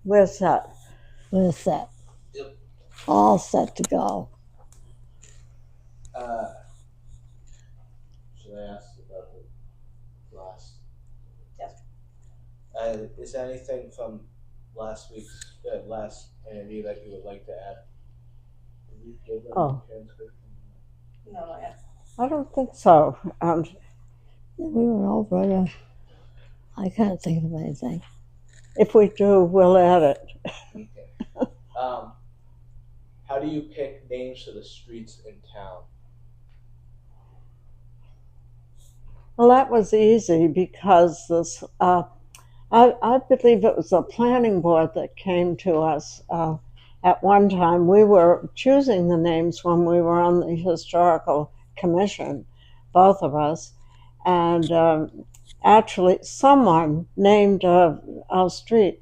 We're set. We're set. Yep. All set to go. Should I ask about the last? Yes. Is there anything from last week's, last interview that you would like to add? Did we give them Oh. a transcript? No, not yet. I don't think so. We went over it. I can't think of anything. If we do, we'll add it. Okay. How do you pick names for the streets in town? Well, that was easy because this. I believe it was the planning board that came to us at one time. We were choosing the names when we were on the historical commission, both of us, and actually someone named a street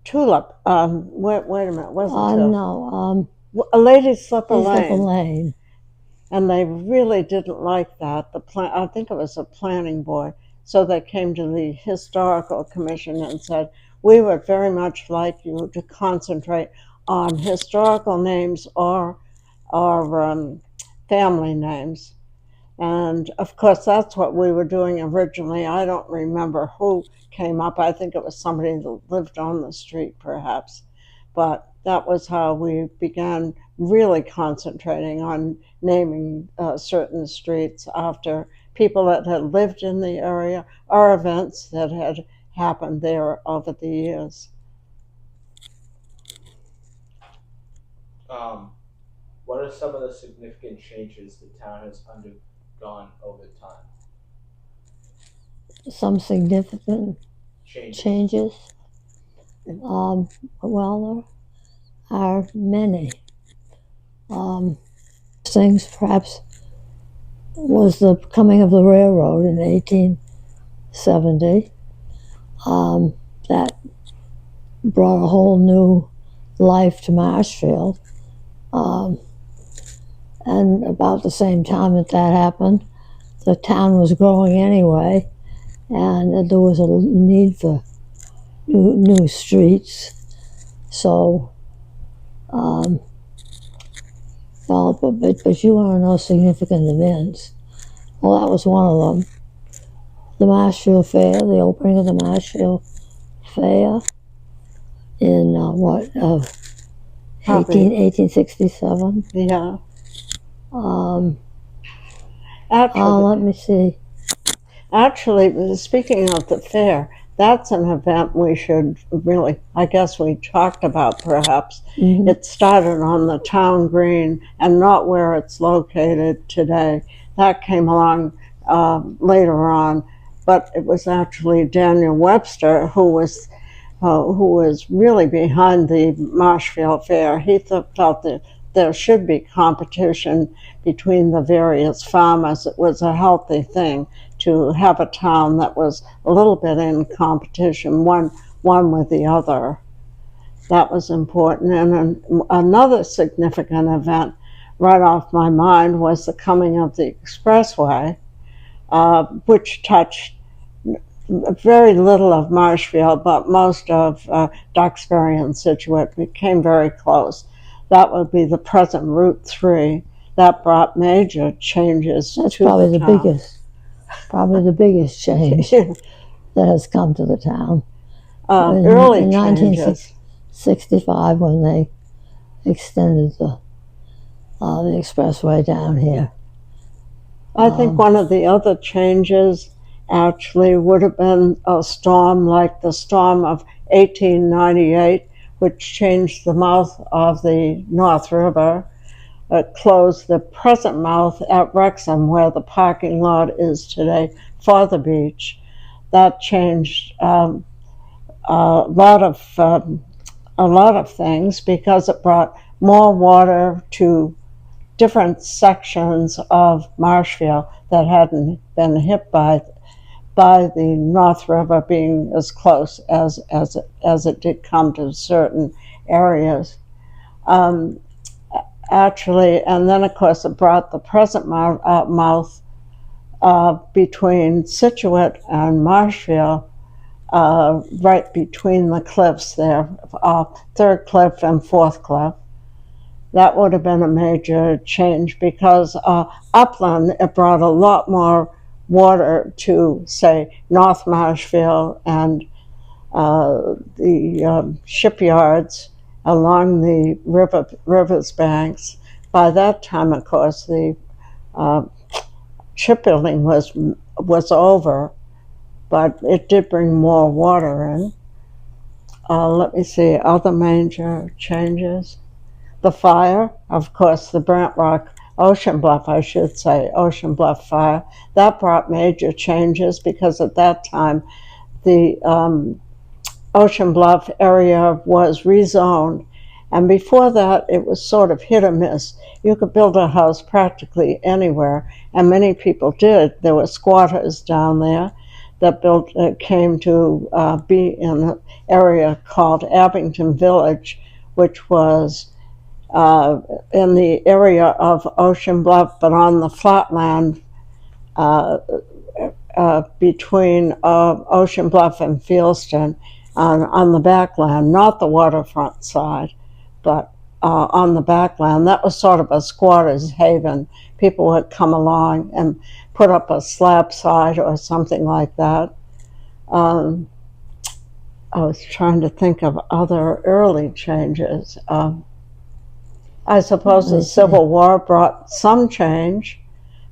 Tulip. Wait a minute, wasn't it? No. A Lady Slipper Slipper Lane. Lane. And they really didn't like that. I think it was a planning board. So they came to the historical commission and said, we would very much like you to concentrate on historical names or family names. And of course, that's what we were doing originally. I don't remember who came up. I think it was somebody that lived on the street, perhaps. But that was how we began really concentrating on naming certain streets after people that had lived in the area or events that had happened there over the years. What are some of the significant changes the town has undergone over time? Some significant changes. Well, there are many. Things perhaps was the coming of the railroad in 1870. That brought a whole new life to Marshfield. And about the same time that happened, the town was growing anyway, and there was a need for new streets. So, but you want to know significant events. Well, that was one of them. The Marshfield Fair, the opening of the Marshfield Fair in 1867. Yeah. Let me see. Actually, speaking of the fair, that's an event we should really, I guess we talked about perhaps. Mm-hmm. It started on the town green and not where it's located today. That came along later on, but it was actually Daniel Webster who was really behind the Marshfield Fair. He felt that there should be competition between the various farmers. It was a healthy thing to have a town that was a little bit in competition, one with the other. That was important. And another significant event right off my mind was the coming of the expressway, which touched very little of Marshfield, but most of Duxbury and Scituate. We came very close. That would be the present Route 3. That brought major changes. That's to probably the the town. biggest change that has come to the town. Early in changes. 1965, when they extended the expressway down here. I think one of the other changes actually would have been a storm like the storm of 1898, which changed the mouth of the North River. It closed the present mouth at Wrexham, where the parking lot is today, for the beach. That changed a lot of things because it brought more water to different sections of Marshfield that hadn't been hit by the North River being as close as it did come to certain areas. Actually, and then of course it brought the present mouth between Scituate and Marshfield right between the cliffs there, third cliff and fourth cliff. That would have been a major change because upland, it brought a lot more water to, say, North Marshfield and the shipyards along the river's banks. By that time, of course, the uh, shipbuilding was over, but it did bring more water in. Let me see, other major changes. The fire, of course, the Brant Rock, Ocean Bluff, I should say, Ocean Bluff fire, that brought major changes because at that time the Ocean Bluff area was rezoned. And before that, it was sort of hit or miss. You could build a house practically anywhere, and many people did. There were squatters down there that came to be in an area called Abington Village, which was in the area of Ocean Bluff, but on the flatland uh, between Ocean Bluff and Fieldston on the backland, not the waterfront side, but on the backland. That was sort of a squatter's haven. People would come along and put up a slab side or something like that. I was trying to think of other early changes. I suppose the Civil War brought some change,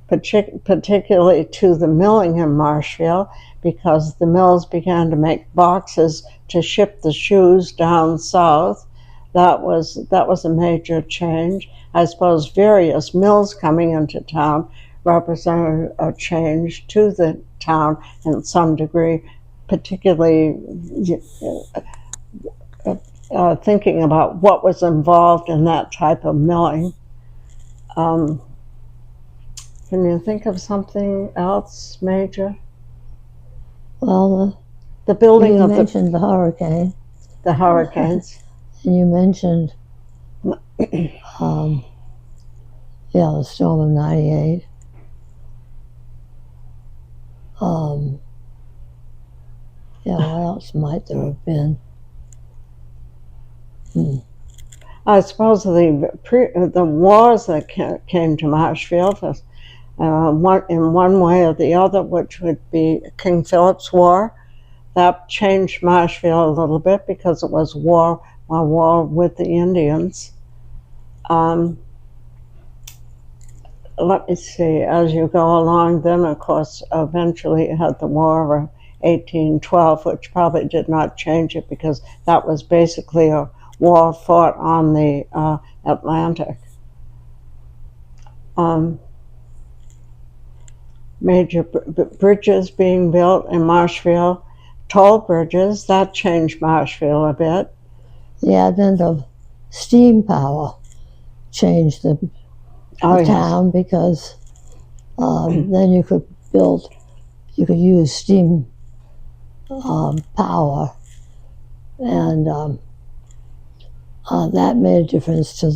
particularly to the milling in Marshfield, because the mills began to make boxes to ship the shoes down south. That was a major change. I suppose various mills coming into town represented a change to the town in some degree, particularly thinking about what was involved in that type of milling. Can you think of something else major? Well, the building you of mentioned the hurricane. The hurricanes. And you mentioned, the storm of '98. What else might there have been? I suppose the wars that came to Marshfield, in one way or the other, which would be King Philip's War, that changed Marshfield a little bit because it was a war with the Indians. Let me see, as you go along, then of course eventually you had the War of 1812, which probably did not change it because that was basically a war fought on the Atlantic. Major bridges being built in Marshfield, toll bridges, that changed Marshfield a bit. The advent of steam power changed the town because then you could use steam power, and that made a difference to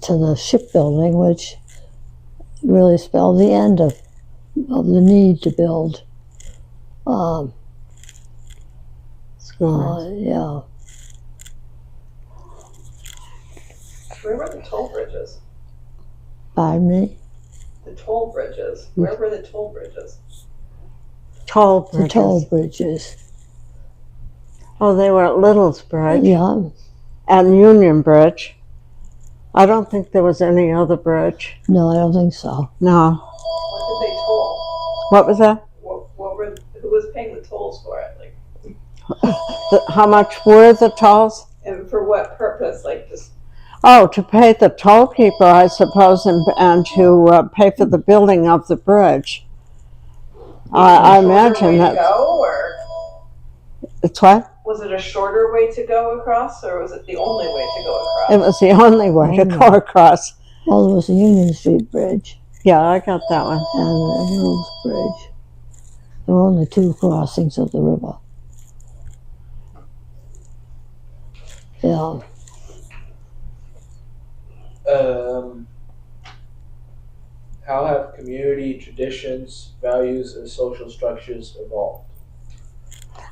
the shipbuilding, which really spelled the end of the need to build schooners. Where were the toll bridges? Pardon me? The toll bridges. Where were the toll bridges? Toll bridges. The toll bridges. Oh, they were at Little's Bridge. Yeah. And Union Bridge. I don't think there was any other bridge. No, I don't think so. No. What did they toll? What was that? Who was paying the tolls for it? How much were the tolls? And for what purpose? Just. Oh, to pay the tollkeeper, I suppose, and to pay for the building of the bridge. I imagine that. Go, or? It's what? Was it a shorter way to go across, or was it the only way to go across? It was the only way to go across. Well, there was the Union Street Bridge. Yeah, I got that one. And the Hills Bridge. There were only two crossings of the river. Yeah. How have community traditions, values, and social structures evolved?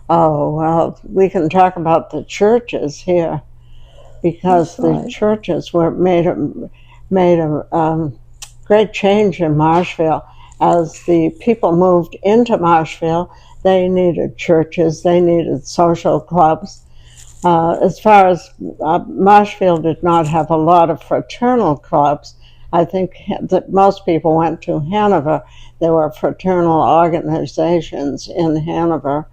Oh, well, we can talk about the churches here because That's the right. churches were made a great change in Marshfield. As the people moved into Marshfield, they needed churches, they needed social clubs. As far as Marshfield did not have a lot of fraternal clubs, I think that most people went to Hanover. There were fraternal organizations in Hanover.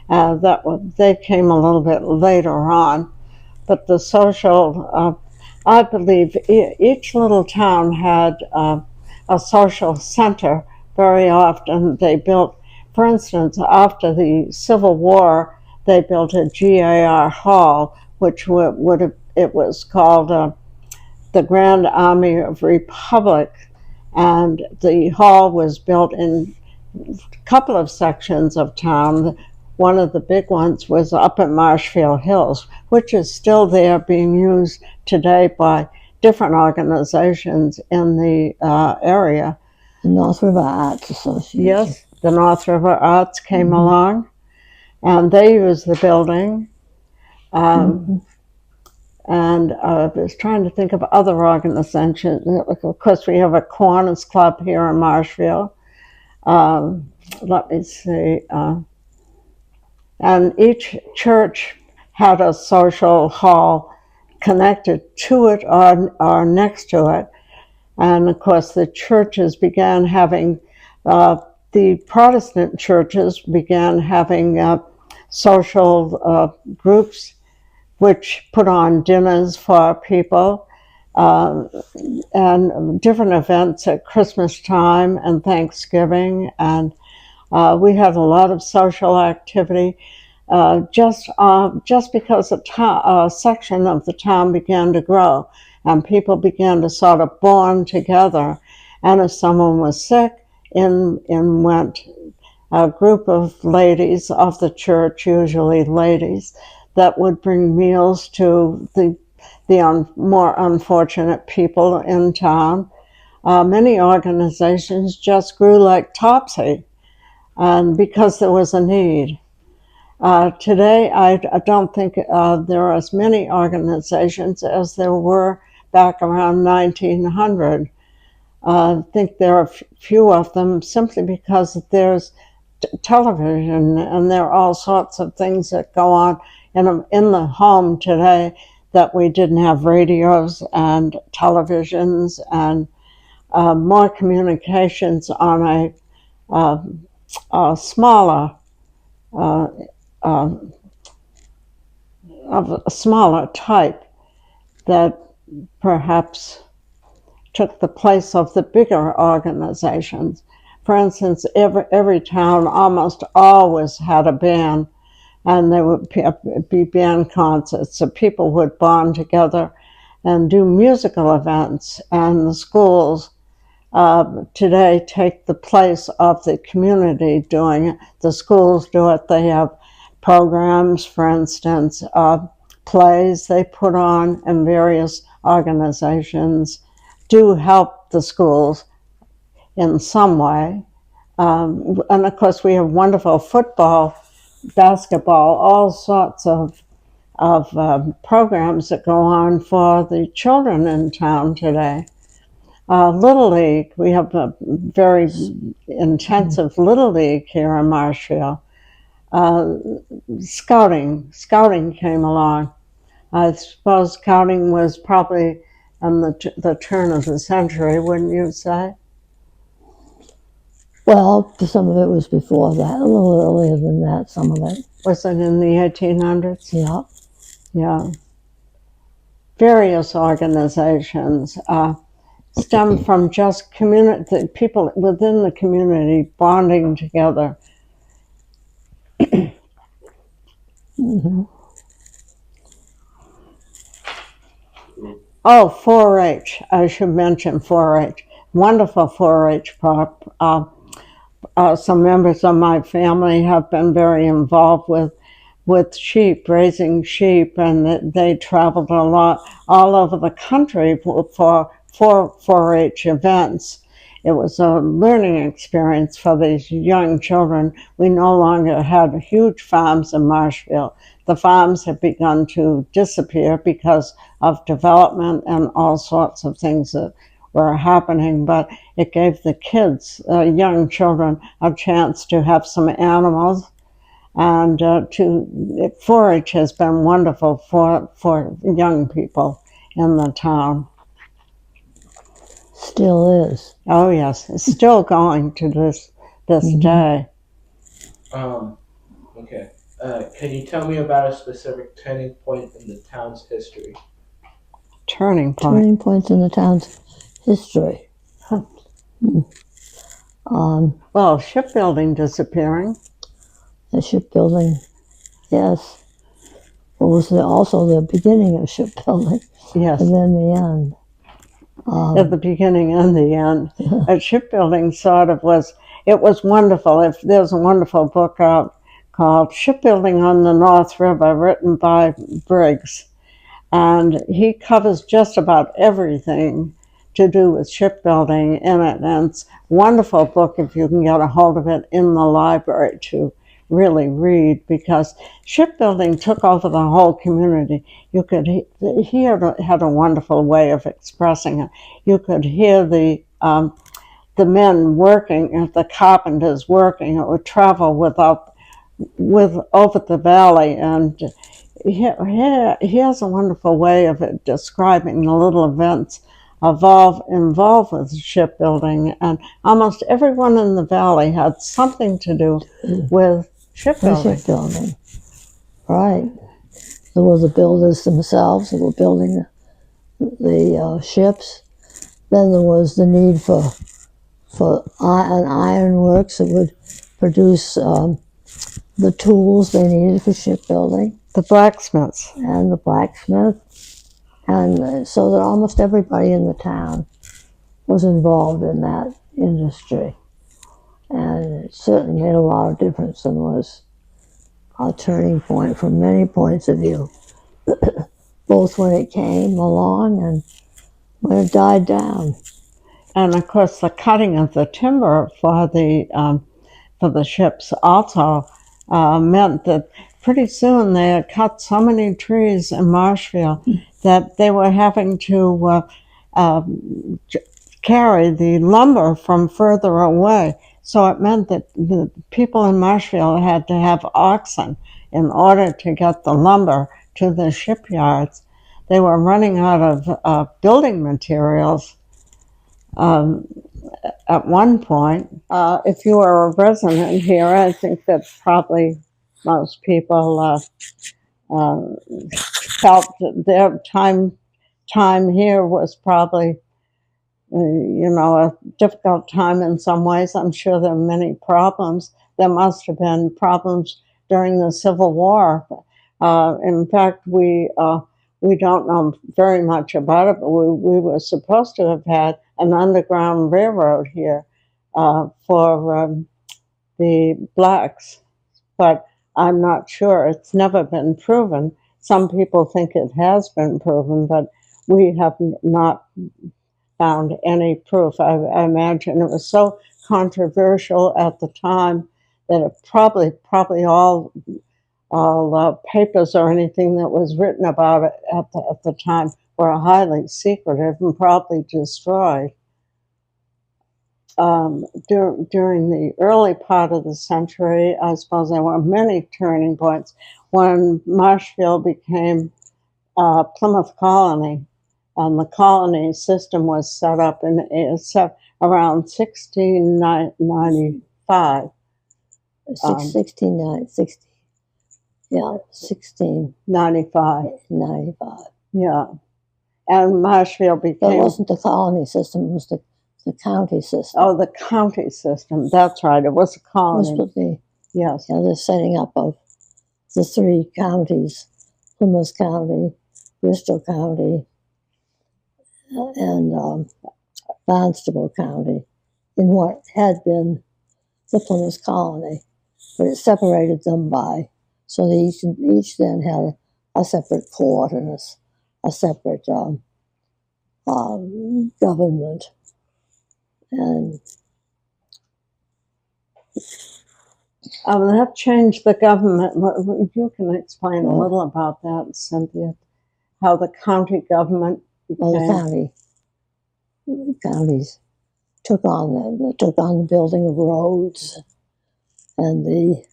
They came a little bit later on, but the social, I believe each little town had a social center. Very often they built, for instance, after the Civil War, they built a GAR Hall, which it was called the Grand Army of Republic, and the hall was built in a couple of sections of town. One of the big ones was up at Marshfield Hills, which is still there, being used today by different organizations in the area. The North River Arts Association. Yes, the North River Arts came along, and they used the building. And I was trying to think of other organizations. Of course, we have a Kiwanis Club here in Marshfield. Let me see. And each church had a social hall connected to it or next to it. And of course, the churches began having, the Protestant churches began having social groups which put on dinners for people and different events at Christmas time and Thanksgiving. And we had a lot of social activity just because a section of the town began to grow and people began to sort of bond together. And if someone was sick, in went a group of ladies of the church, usually ladies, that would bring meals to the more unfortunate people in town. Many organizations just grew like topsy, and because there was a need. Today, I don't think there are as many organizations as there were back around 1900. I think there are few of them simply because there's television and there are all sorts of things that go on in the home today that we didn't have radios and televisions and more communications on a smaller of a smaller type that perhaps took the place of the bigger organizations. For instance, every town almost always had a band, and there would be band concerts, so people would bond together and do musical events, and the schools today take the place of the community doing it. The schools do it. They have programs, for instance, plays they put on, and various organizations do help the schools in some way. And of course, we have wonderful football, basketball, all sorts of programs that go on for the children in town today. Little League, we have a very intensive Little League here in Marshfield. Scouting came along. I suppose scouting was probably on the turn of the century, wouldn't you say? Well, some of it was before that, a little earlier than that, some of it. Was it in the 1800s? Yeah. Yeah. Various organizations stem from just people within the community bonding together. Mm-hmm. Oh, 4-H. I should mention 4-H. Wonderful 4-H prop. Some members of my family have been very involved with sheep, raising sheep, and they traveled a lot all over the country for 4-H events. it was a learning experience for these young children. We no longer had huge farms in Marshfield. The farms have begun to disappear because of development and all sorts of things that were happening, but it gave the kids, young children, a chance to have some animals, and to forage has been wonderful for young people in the town. Still is. Oh yes, it's still going to this day. Okay. Can you tell me about a specific turning point in the town's history? Turning point. Turning points in the town's history. Well, shipbuilding disappearing. The shipbuilding, yes. It was also the beginning of shipbuilding, Yes, and then the end. at the beginning and the end. Shipbuilding sort of was, it was wonderful. If there's a wonderful book out called Shipbuilding on the North River, written by Briggs, and he covers just about everything to do with shipbuilding in it. And it's a wonderful book if you can get a hold of it in the library to really read, because shipbuilding took over the whole community. You could had a wonderful way of expressing it. You could hear the men working, the carpenters working. It would travel over the valley, and he has a wonderful way of describing the little events involved with shipbuilding, and almost everyone in the valley had something to do with shipbuilding. Shipbuilding, right. There were the builders themselves who were building the ships. Then there was the need for an ironworks that would produce the tools they needed for shipbuilding. The blacksmiths. And the blacksmith. And so that almost everybody in the town was involved in that industry. And it certainly made a lot of difference and was a turning point from many points of view, both when it came along and when it died down. And of course, the cutting of the timber for the ships also meant that pretty soon they had cut so many trees in Marshfield that they were having to carry the lumber from further away. So it meant that the people in Marshfield had to have oxen in order to get the lumber to the shipyards. They were running out of building materials at one point. If you were a resident here, I think that probably most people felt that their time here was probably a difficult time in some ways. I'm sure there are many problems. There must have been problems during the Civil War. In fact, we don't know very much about it, but we were supposed to have had an underground railroad here for the blacks, but I'm not sure. It's never been proven. Some people think it has been proven, but we have not found any proof. I imagine it was so controversial at the time that it probably all papers or anything that was written about it at the time were highly secretive and probably destroyed. During the early part of the century, I suppose there were many turning points when Marshfield became Plymouth Colony. The colony system was set up around 1695. 1695. Yeah. And Marshfield became... That wasn't the colony system, it was the county system. Oh, the county system. That's right. It was a colony. It was yes. The setting up of the three counties, Plymouth County, Bristol County, and Barnstable County, in what had been the Plymouth Colony, but it separated them so they each then had a separate court and a separate government. And That changed the government. You can explain a Yeah. little about that, Cynthia, how the county government well, became. the counties took on the building of roads and the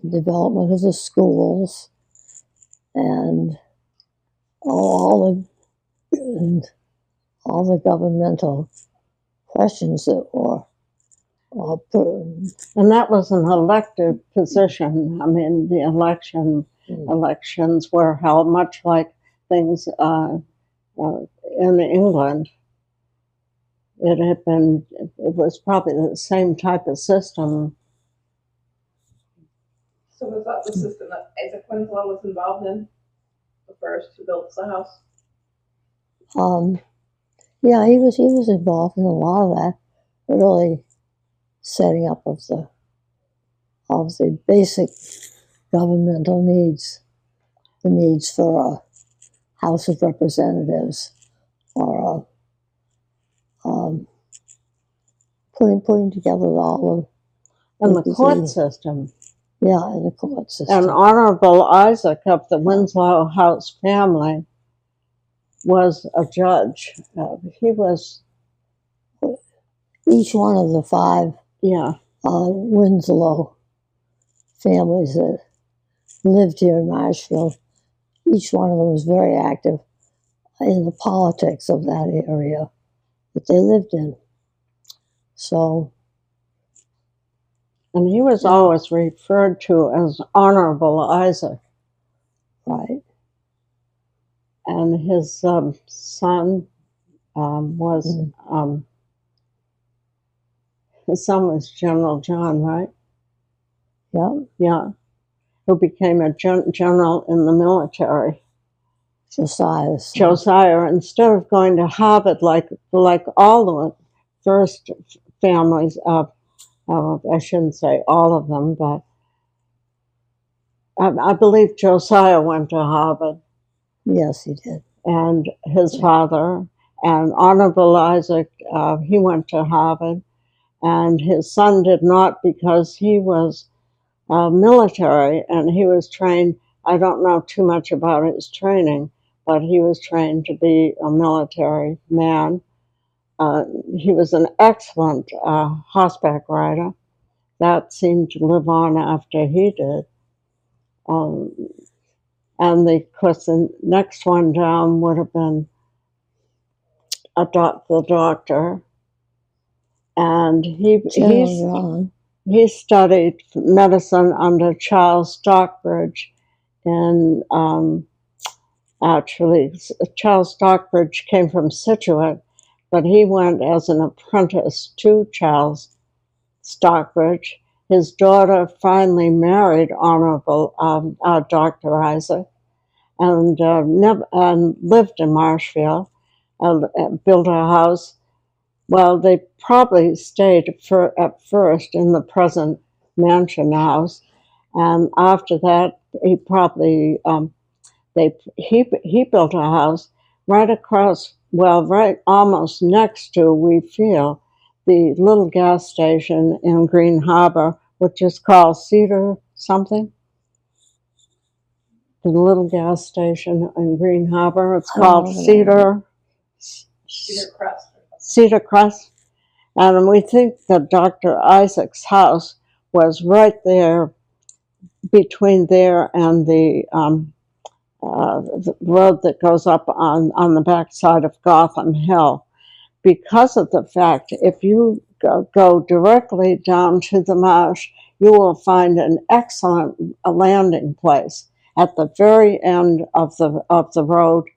development of the schools and all the governmental questions that were And that was an elected position. I mean, the elections were held much like things in England. It was probably the same type of system. So was that the system that Isaac Winslow was involved in? The first who built the house? Yeah, he was involved in a lot of that, really setting up of the basic governmental needs, the needs for a House of Representatives, or putting together all And the court system. in the court system. And Honorable Isaac of the Winslow House family was a judge. He was, Each one of the 5 Winslow families that lived here in Marshfield, each one of them was very active in the politics of that area that they lived in. So, and he was always referred to as Honorable Isaac. right. And his son was his son was General John, right? Yeah. Yeah, who became a general in the military. Josiah, instead of going to Harvard like all the first families, I shouldn't say all of them, but I believe Josiah went to Harvard. Yes, he did. And his father, and Honorable Isaac, he went to Harvard, and his son did not because he was military and he was trained. I don't know too much about his training, but he was trained to be a military man. He was an excellent horseback rider. That seemed to live on after he did. And of course, the next one down would have been the doctor. And he studied medicine under Charles Stockbridge. And actually, Charles Stockbridge came from Scituate, but he went as an apprentice to Charles Stockbridge. His daughter finally married Honorable Dr. Isaac and lived in Marshfield, built a house. Well, they probably stayed at first in the present mansion house, and after that, he probably he built a house right across, right almost next to, we feel, the little gas station in Green Harbor, which is called Cedar something. The little gas station in Green Harbor, it's called Cedar Crest. Cedar Crest. And we think that Dr. Isaac's house was right there between there and the road that goes up on the backside of Gotham Hill, because of the fact if you go directly down to the marsh, you will find an excellent landing place at the very end of the road.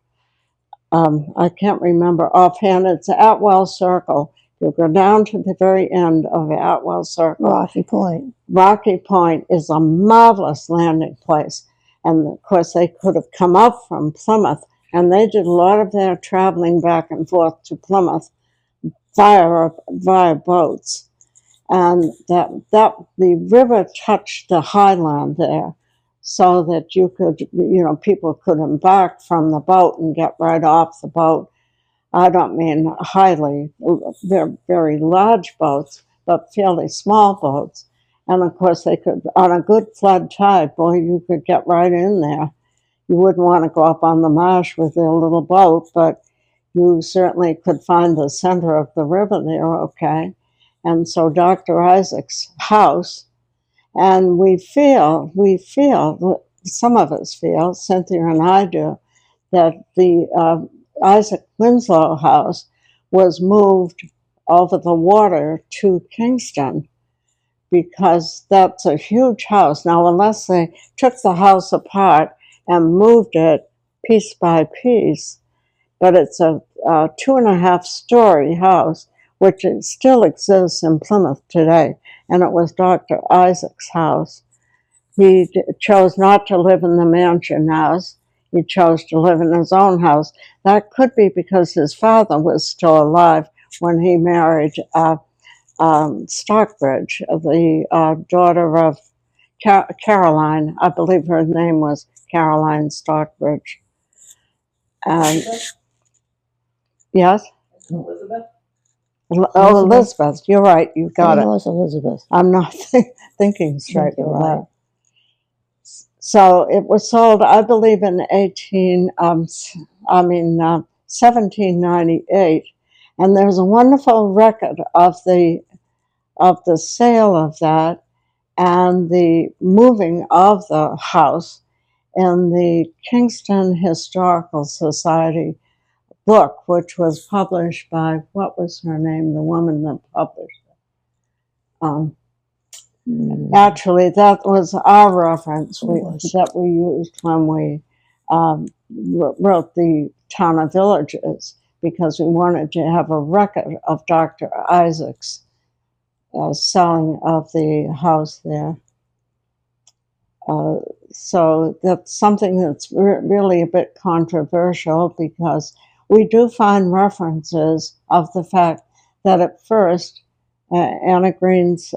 I can't remember offhand. It's Atwell Circle. You go down to the very end of Atwell Circle. Rocky Point. Rocky Point is a marvelous landing place. And of course, they could have come up from Plymouth, and they did a lot of their traveling back and forth to Plymouth via boats. And the river touched the highland there, so that people could embark from the boat and get right off the boat. I don't mean highly, they're very large boats, but fairly small boats. And of course, they could, on a good flood tide, boy, you could get right in there. You wouldn't want to go up on the marsh with their little boat, but you certainly could find the center of the river there, okay? And so Dr. Isaac's house, and some of us feel, Cynthia and I do, that the Isaac Winslow house was moved over the water to Kingston because that's a huge house. Now, unless they took the house apart and moved it piece by piece, but it's a 2.5-story house, which still exists in Plymouth today, and it was Dr. Isaac's house. He chose not to live in the mansion house. He chose to live in his own house. That could be because his father was still alive when he married Stockbridge, the daughter of Caroline. I believe her name was Caroline Stockbridge. And yes? Elizabeth? Oh, Elizabeth, you're right. You got it. It was Elizabeth. I'm not thinking straight You're with right. that. So it was sold, I believe, in 1798, and there's a wonderful record of the sale of that and the moving of the house in the Kingston Historical Society book, which was published by, what was her name, the woman that published it? Actually, that was our reference that we used when we wrote the Town of Villages, because we wanted to have a record of Dr. Isaac's selling of the house there. So that's something that's really a bit controversial, because we do find references of the fact that at first Anna Green's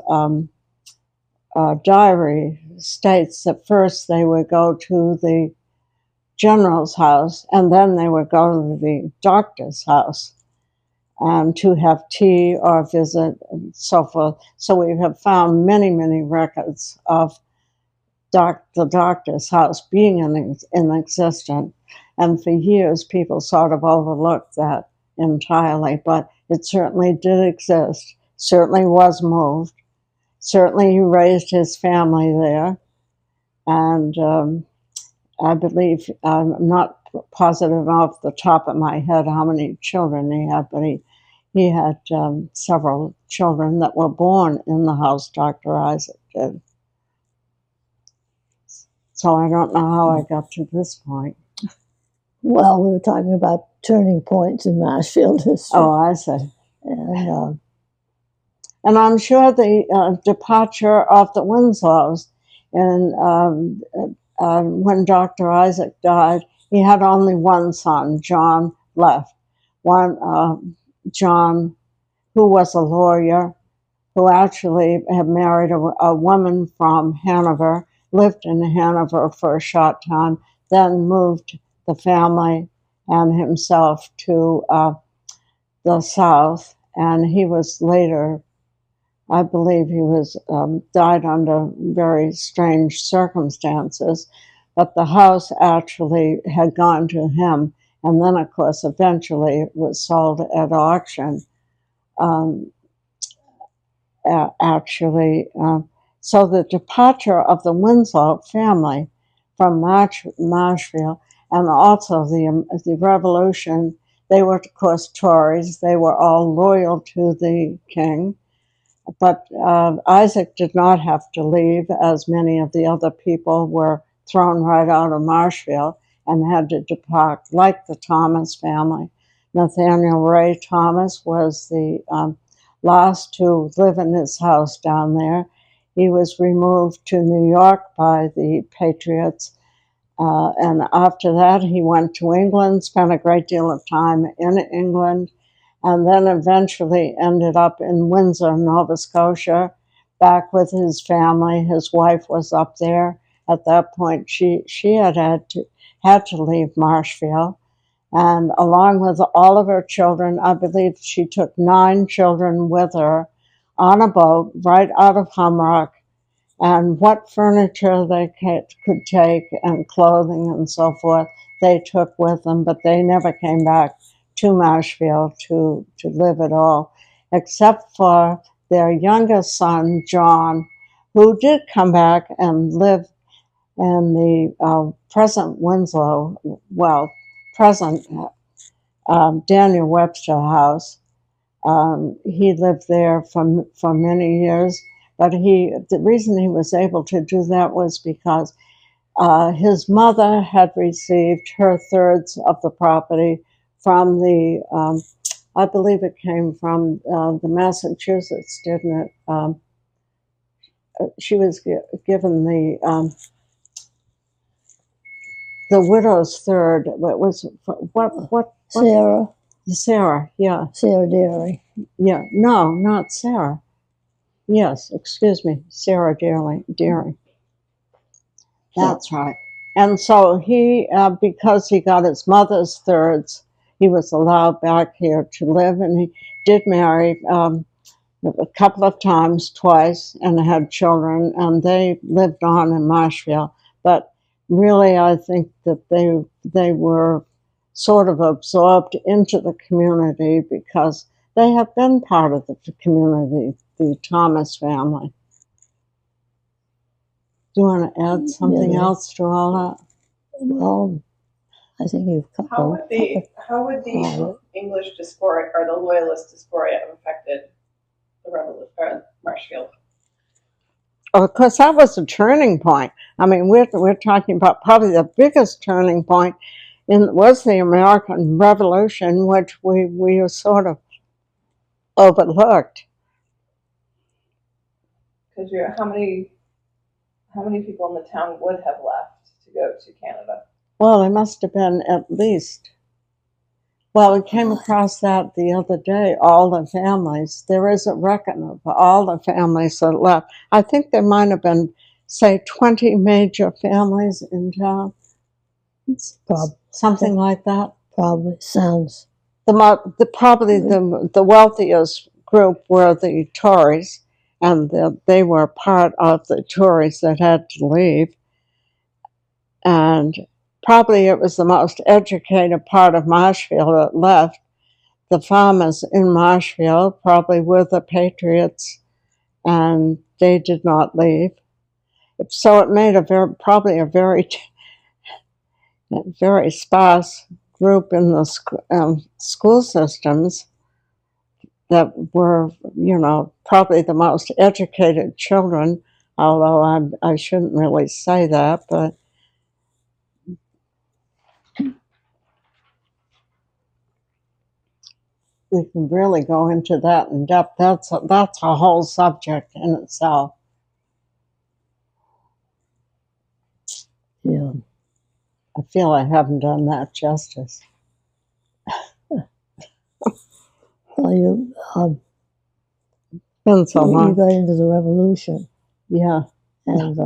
diary states that first they would go to the general's house and then they would go to the doctor's house to have tea or visit and so forth. So we have found many, many records of the doctor's house being in existence. And for years, people sort of overlooked that entirely, but it certainly did exist, certainly was moved. Certainly, he raised his family there, and I believe, I'm not positive off the top of my head how many children he had, but he had several children that were born in the house Dr. Isaac did. So I don't know how I got to this point. Well, we were talking about turning points in Marshfield history. Oh, I see. And I'm sure the departure of the Winslows, and when Dr. Isaac died, he had only one son, John, left. John, who was a lawyer, who actually had married a woman from Hanover, lived in Hanover for a short time, then moved the family and himself to the south, and he was later, I believe he was died under very strange circumstances, but the house actually had gone to him, and then, of course, eventually it was sold at auction. So the departure of the Winslow family from Marshfield, and also the Revolution, they were, of course, Tories. They were all loyal to the king. But Isaac did not have to leave, as many of the other people were thrown right out of Marshfield and had to depart, like the Thomas family. Nathaniel Ray Thomas was the last to live in his house down there. He was removed to New York by the Patriots, and after that he went to England, spent a great deal of time in England, and then eventually ended up in Windsor, Nova Scotia, back with his family. His wife was up there. At that point, she had to leave Marshfield, And along with all of her children, I believe she took 9 children with her on a boat right out of Humrock. And what furniture they could take and clothing and so forth, they took with them, but they never came back to Marshfield to live at all, except for their youngest son, John, who did come back and live in the present Winslow, well, present Daniel Webster House. He lived there for many years, but the reason he was able to do that was because his mother had received her thirds of the property from I believe it came from the Massachusetts, didn't it? She was given the widow's third. What was what? Sarah Sarah, yeah. Deary. Yeah, no, not Sarah. Yes, excuse me, Sarah Deering. That's right. And so he, because he got his mother's thirds, he was allowed back here to live, and he did marry a couple of times, twice, and had children, and they lived on in Marshfield. But really, I think that they were sort of absorbed into the community because they have been part of the community, the Thomas family. Do you want to add something else to all that? Well, I think you've How covered. would the English diaspora or the Loyalist diaspora have affected the revolution, Marshfield? Of course, that was a turning point. I mean, we're talking about probably the biggest turning point was the American Revolution, which we sort of overlooked. Because how many people in the town would have left to go to Canada? Well, there must have been at least. Well, we came across that the other day, all the families. There is a record of all the families that left. I think there might have been, say, 20 major families in town. Something like that. Probably sounds. Probably the wealthiest group were the Tories, and they were part of the Tories that had to leave. And probably it was the most educated part of Marshfield that left. The farmers in Marshfield probably were the patriots, and they did not leave. So it made probably a very sparse group in the school systems that were, probably the most educated children, although I shouldn't really say that, but we can really go into that in depth. That's a whole subject in itself. Yeah. I feel I haven't done that justice. Well, you Been so long. you got into the revolution. Yeah. And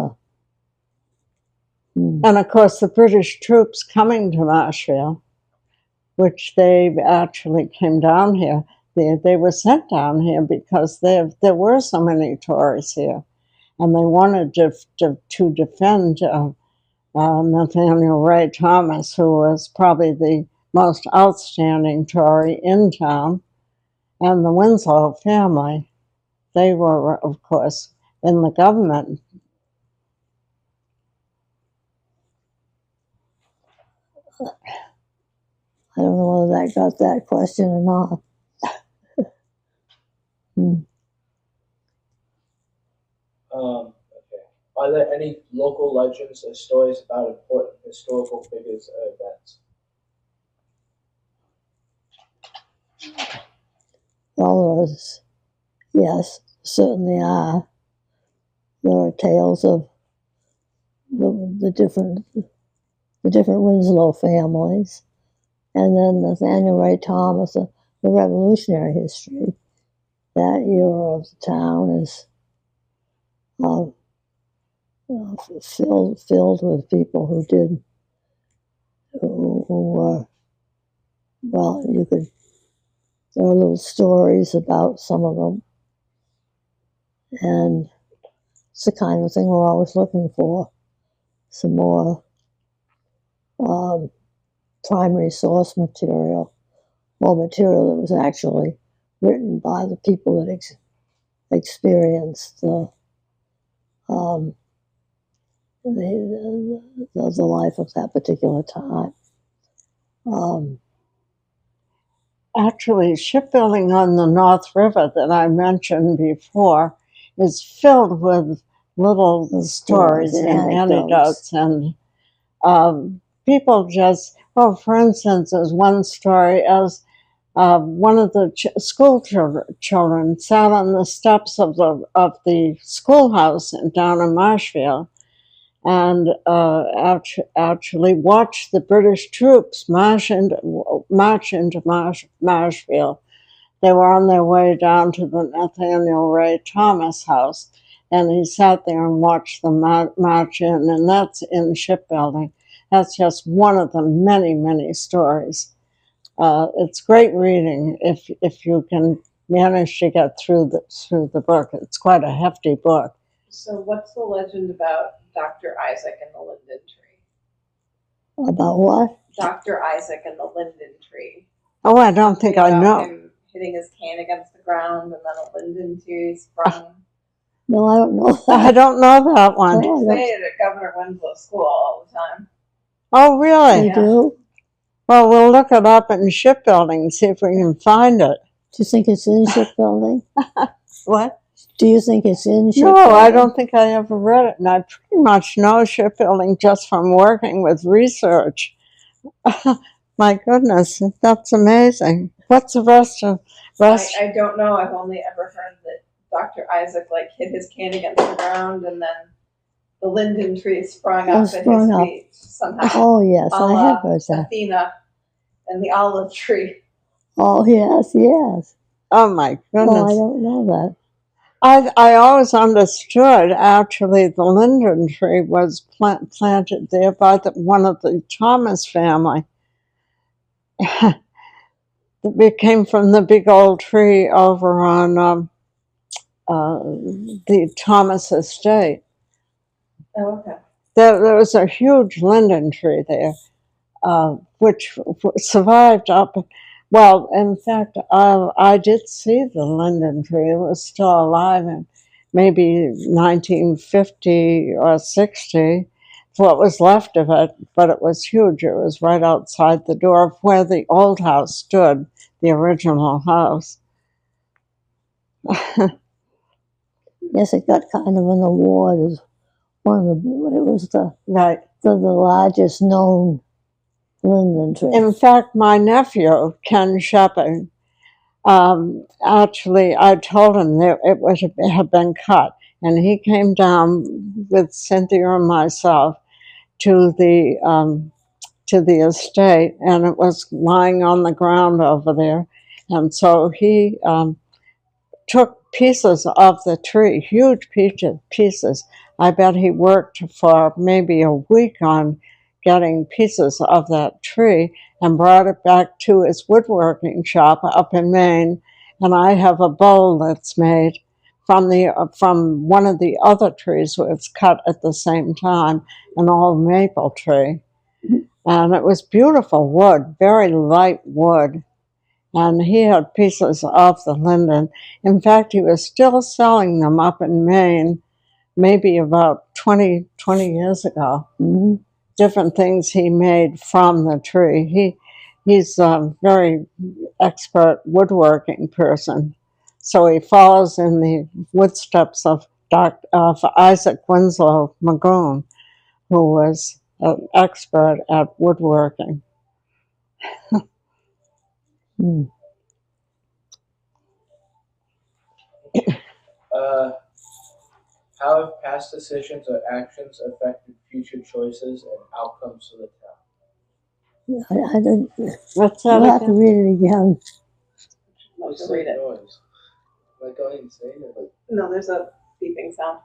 and of course the British troops coming to Marshfield, which they actually came down here. They were sent down here because there were so many Tories here, and they wanted to defend Nathaniel Ray Thomas, who was probably the most outstanding Tory in town, and the Winslow family. They were, of course, in the government. I don't know whether that got that question or not. Okay. Are there any local legends or stories about important historical figures or events? Well, yes, certainly are. There are tales of the different Winslow families, and then Nathaniel Ray Thomas, the revolutionary history. That era of the town is filled with people who well, there are little stories about some of them, and it's the kind of thing we're always looking for, some more primary source material, more material that was actually written by the people that experienced um, the life of that particular time. Actually, shipbuilding on the North River that I mentioned before is filled with little stories and anecdotes, and people just, well, for instance, there's one story as one of the school children sat on the steps of the schoolhouse down in Marshfield and actually watched the British troops march into Marshfield. They were on their way down to the Nathaniel Ray Thomas house, and he sat there and watched them march in, and that's in shipbuilding. That's just one of the many, many stories. It's great reading if you can manage to get through the book. It's quite a hefty book. So what's the legend about Dr. Isaac and the linden tree? About what? Dr. Isaac and the linden tree. Oh, I don't think I know. Him hitting his can against the ground and then a linden tree sprung. No, I don't know that. I don't know that one. No, They say it at Governor Winslow's school all the time. Oh, really? They do? Well, we'll look it up in shipbuilding and see if we can find it. Do you think it's in shipbuilding? What? Do you think it's in shipbuilding? No, I don't think I ever read it, and I pretty much know shipbuilding just from working with research. My goodness, that's amazing. What's the rest? I don't know. I've only ever heard that Dr. Isaac hit his can against the ground and then the linden tree sprung up at his feet somehow. Oh, yes, I have heard that. Athena and the olive tree. Oh, yes, yes. Oh, my goodness. Oh, I don't know that. I always understood, actually, the linden tree was planted there by one of the Thomas family. It came from the big old tree over on the Thomas estate. Oh, okay. There was a huge linden tree there, which survived up. Well, in fact, I did see the linden tree. It was still alive in maybe 1950 or 60, what was left of it, but it was huge. It was right outside the door of where the old house stood, the original house. Yes, it got kind of an award as it was Right. the largest known linden tree. In fact, my nephew, Ken Shepard, actually, I told him that it had been cut, and he came down with Cynthia and myself to the estate, and it was lying on the ground over there, and so he took pieces of the tree, huge pieces. I bet he worked for maybe a week on getting pieces of that tree and brought it back to his woodworking shop up in Maine. And I have a bowl that's made from one of the other trees that was cut at the same time, an old maple tree. And it was beautiful wood, very light wood. And he had pieces of the linden. In fact, he was still selling them up in Maine, maybe about 20 years ago. Mm-hmm. Different things he made from the tree. He's a very expert woodworking person. So he follows in the footsteps of Isaac Winslow Magoon, who was an expert at woodworking. How have past decisions or actions affected future choices and outcomes for the town? I didn't. What's that? You'll have to read it again. What's read it. Noise? Am I going insane? No, there's a beeping sound.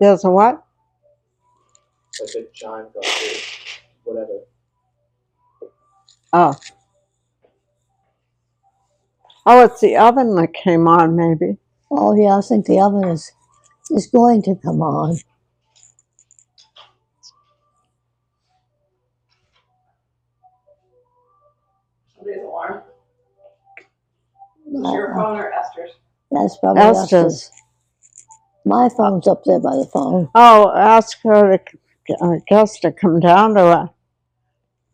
There's a what? Like a chime going through, whatever. Oh. Oh, it's the oven that came on, maybe. Oh yeah, I think the oven is going to come on. Somebody's alarm. Is this your phone or Esther's? That's probably Esther's. My phone's up there by the phone. Oh, ask her to, I guess, to come down to it.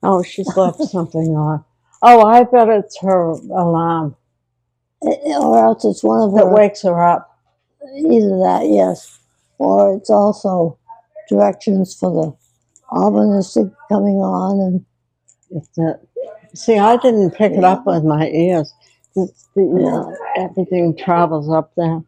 Oh, she's left something on. Oh, I bet it's her alarm Or else it's one of that her. wakes her up. Either that, yes. Or it's also directions for the oven is coming on. And see, I didn't pick it up with my ears. yeah. Everything travels up there.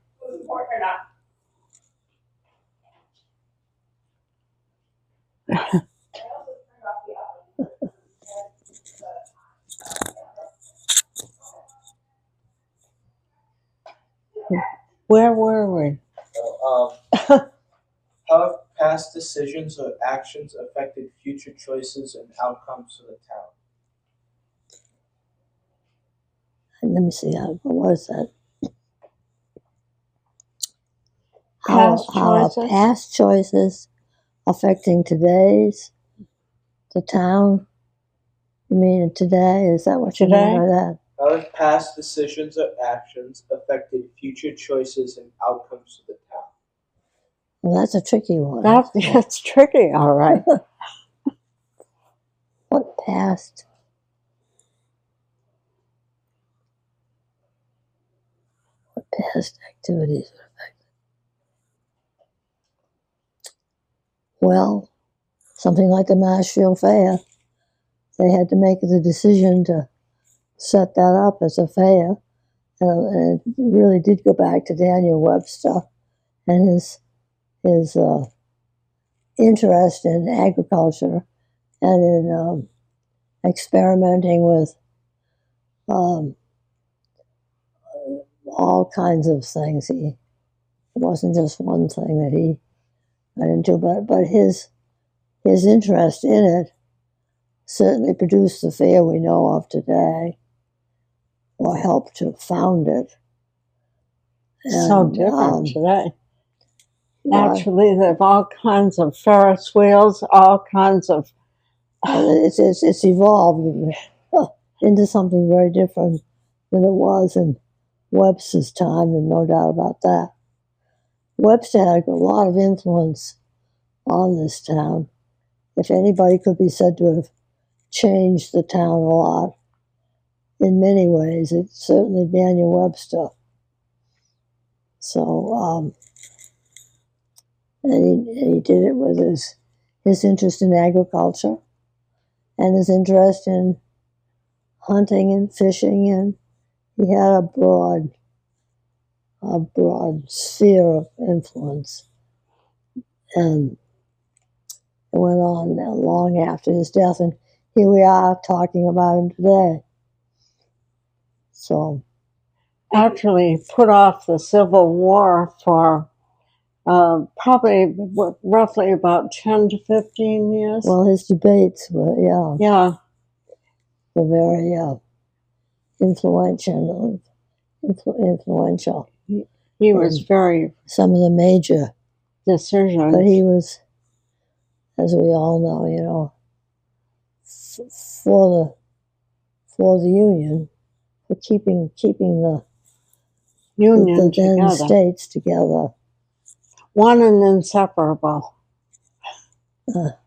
Where were we? How have past decisions or actions affected future choices and outcomes for the town? Let me see, what was that? How are past choices affecting today's, the town? You mean today? Is that what you mean by that? How have past decisions or actions affected future choices and outcomes for the town? Well, that's a tricky one. That's tricky, all right. What past activities would affect it? Well, something like the Marshfield Fair. They had to make the decision to set that up as a fair. And it really did go back to Daniel Webster and his interest in agriculture and in experimenting with all kinds of things. It wasn't just one thing that he got into, but his interest in it certainly produced the fair we know of today, or helped to found it. And, so different today. Actually, there are all kinds of Ferris wheels, all kinds of. It's evolved into something very different than it was in Webster's time, and no doubt about that. Webster had a lot of influence on this town. If anybody could be said to have changed the town a lot, in many ways, it's certainly Daniel Webster. So, and he did it with his interest in agriculture and his interest in hunting and fishing, and he had a broad sphere of influence. And it went on long after his death, and here we are talking about him today. So, actually put off the Civil War for probably roughly about 10 to 15 years. Well, his debates were, were very influential. He was very some of the major decisions. But he was, as we all know, for the Union, for keeping the Union the then states together. One and inseparable. But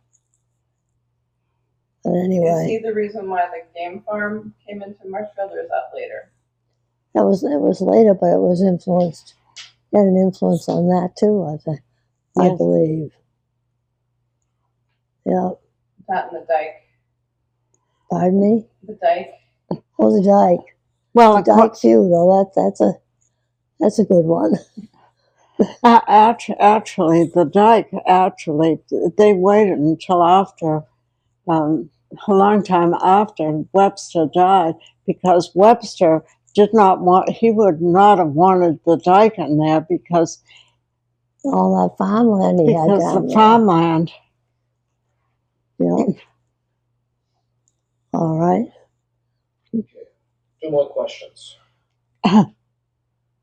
anyway, is he the reason why the game farm came into Marshfield, or is that later? It was later, but it was influenced. It had an influence on that too, I think. Yes. I believe. Yeah. That and the dike. Pardon me? The dike. Oh, the dike. Well, the dike feud. Oh, that's a good one. Actually, the dike. They waited until after. A long time after Webster died, because Webster he would not have wanted the dike in there because all that farmland he had down there. Because the farmland. Yeah. All right. Okay. 2 more questions.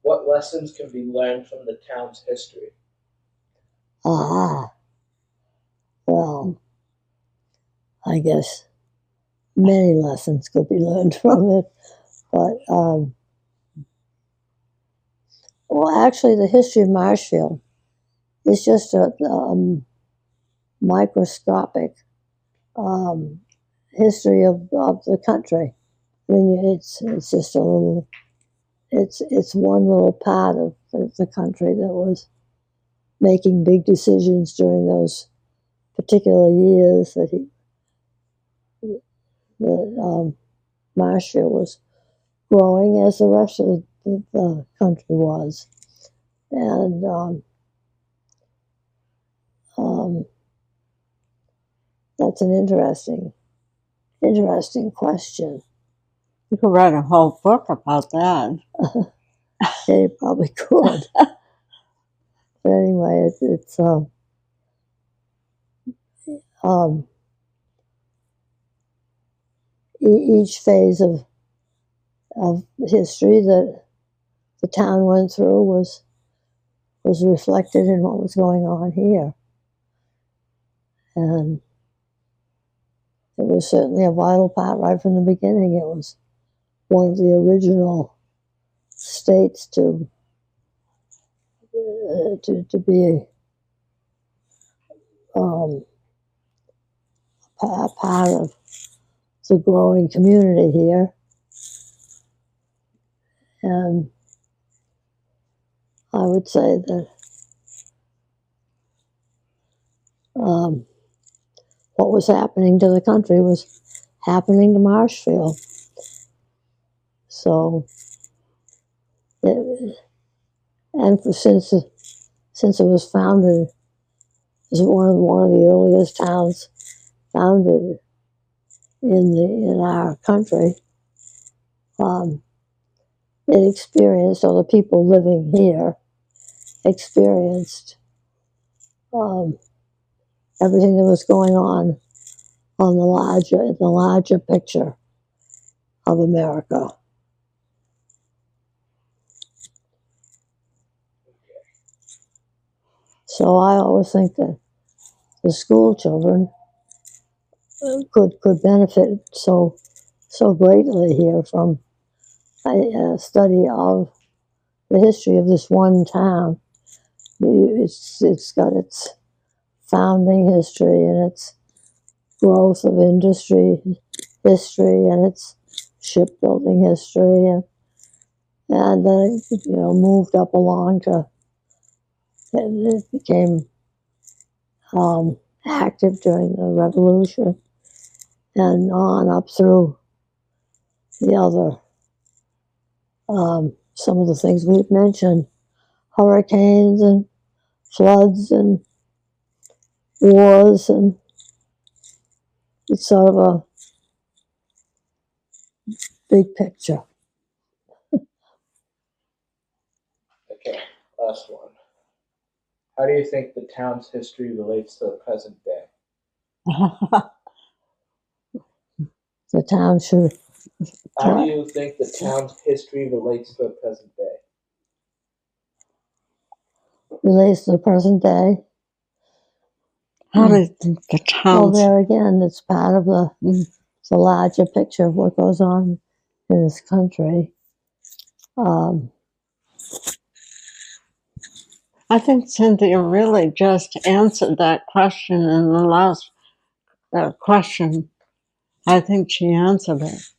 What lessons can be learned from the town's history? Ah, well, I guess many lessons could be learned from it, but well, actually, the history of Marshfield is just a microscopic history of the country. I mean, it's just a little. It's one little part of the country that was making big decisions during those particular years that Marshfield was growing as the rest of the country was, and that's an interesting question. You could write a whole book about that. They probably could. But anyway, it's each phase of history that the town went through was reflected in what was going on here, and it was certainly a vital part right from the beginning. It was one of the original states to be a part of the growing community here, and I would say that what was happening to the country was happening to Marshfield. So, since it was founded as one of the earliest towns founded in our country, it experienced, or the people living here experienced everything that was going on the larger picture of America. So I always think that the school children could benefit so greatly here from a study of the history of this one town. It's got its founding history and its growth of industry history and its shipbuilding history, and then it moved up along to, and it became active during the Revolution and on up through the other some of the things we've mentioned: hurricanes and floods and wars, and it's sort of a big picture. Okay, last one. How do you think the town's history relates to the present day? The town should. How do you think the town's history relates to the present day? Relates to the present day. How do you think the Well, town? there again, it's part of the larger picture of what goes on in this country. I think Cynthia really just answered that question in the last question. I think she answered it.